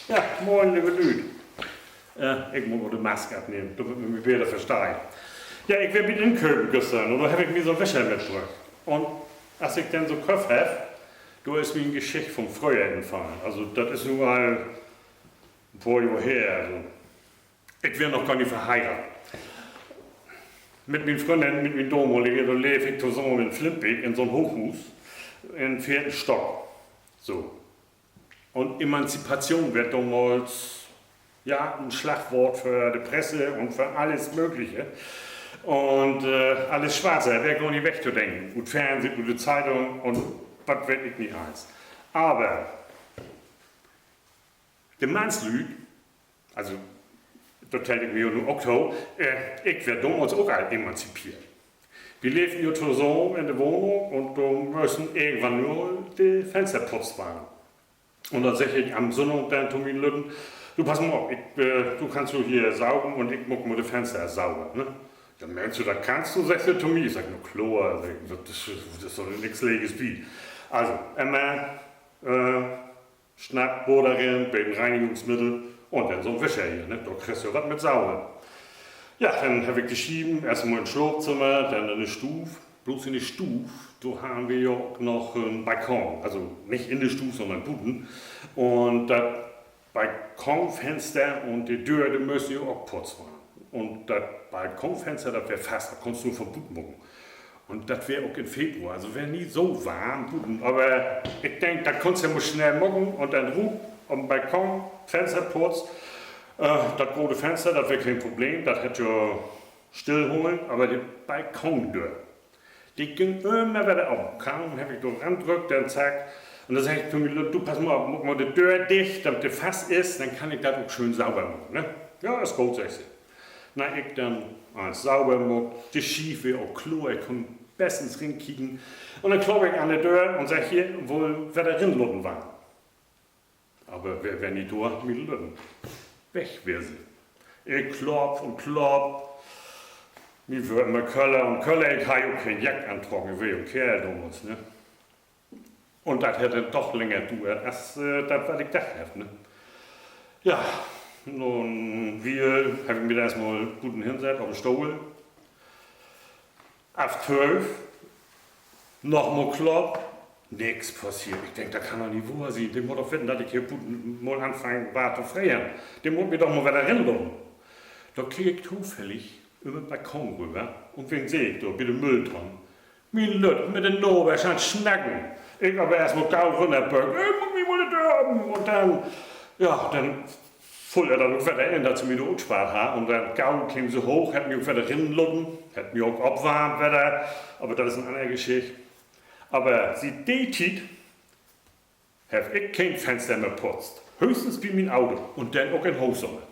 Ja, moin lieve Leute. Ik moet de Maske abnehmen, damit man mich wieder versteht. Ja, ich bin in Köln gestern und da habe ich mir so Wäsche mitgebracht. Und als ich dann so Kopf habe, da ist mir eine Geschichte vom Frühjahr entfallen. Also das ist nur mal ein paar Jahre her. Also. Ich bin noch gar nicht verheiratet. Mit meinen Freunden, mit meinem Domkollegen, da lebe ich zusammen in Flintbeek in so einem Hochhaus, im 4. Stock. So. Und Emanzipation wird damals ja, ein Schlagwort für die Presse und für alles Mögliche. Und alles Schwarze, da wäre gar nicht wegzudenken. Gut Fernsehen, gute Zeitung und was wird ich nicht eins. Aber die Mannslüg, also da täte ich mir nur Oktober, ich werde damals auch emanzipiert. Wir leben ja zusammen in der Wohnung und da müssen irgendwann nur die Fenster putzt werden. Und dann sage ich am Sonntag dann zu meinen Leuten, du pass mal auf, du kannst so hier saugen und ich muss mal die Fenster saugen. Ne? Ja, meinst du, das kannst du, sagst du zu mir. Ich sag, nur klar, das ist doch nichts Leges wie. Also, immer Schnapp, Boderin, Reinigungsmittel und dann so ein Wischer hier. Ne? Da kriegst du was mit sauber. Ja, dann habe ich geschieben, erstmal ins Schlafzimmer, dann in die Stufe. Bloß in die Stufe, da haben wir ja auch noch einen Balkon, also nicht in der Stufe, sondern Buden. Und das Balkonfenster und die Tür, die müssen ja auch putzt werden. Und das Balkonfenster, das wäre fast, da konntest du von Buden machen. Und das wäre auch im Februar, also wäre nie so warm, Buden. Aber ich denke, da konntest du ja mal schnell machen und dann ruh am Balkon, Fenster putzt. Das große Fenster, das wäre kein Problem, das hätte ja stillholen, aber die Balkontür, die ging immer wieder auf. Kaum habe ich da randrückt, dann zack. Und dann sage ich zu mir, du pass mal auf, mach mal die Tür dicht, damit der Fass ist, dann kann ich das auch schön sauber machen. Ne? Ja, ist gut, sag ich. Na, ich dann alles sauber machen, die Schiefe auch klar, ich kann bestens rinkicken. Und dann klopfe ich an der Tür und sage hier, wohl wer da rinlutten war. Aber wer wäre nicht da, mit Lutten? Weg wäre sie. Ich klopf und klopf. Mir wird immer Köller und Köller, ich habe auch keinen Jack antrocken, wie ein Kerl damals, ne? Und das hätte doch länger gedauert, als das, was ich gedacht habe, ne? Ja, nun, wir haben mir erstmal guten Hinsetzt auf den Stuhl. Auf 12, nochmal klopf, nichts passiert. Ich denke, da kann doch nicht wahr sein. Den muss doch finden, dass ich hier mal anfangen, war zu frieren. Den muss mir doch mal wieder hinlassen. Da kriege ich zufällig über den Balkon rüber und wen sehe ich da, bei dem Mülltonnen? Mein Lüt mit den Nober schon schnacken. Ich aber erstmal gau runterbeugen, ich muss mich mal da haben. Und dann, ja, dann voll er dann auch wieder in, dass sie mir da gespart haben. Und dann gau kam so hoch, hat mich auch wieder rinlutten, hat mich auch abwarmt wieder. Aber das ist eine andere Geschichte. Aber sie die Zeit, habe ich kein Fenster mehr putzt. Höchstens wie mein Auto und dann auch in Hochsommer.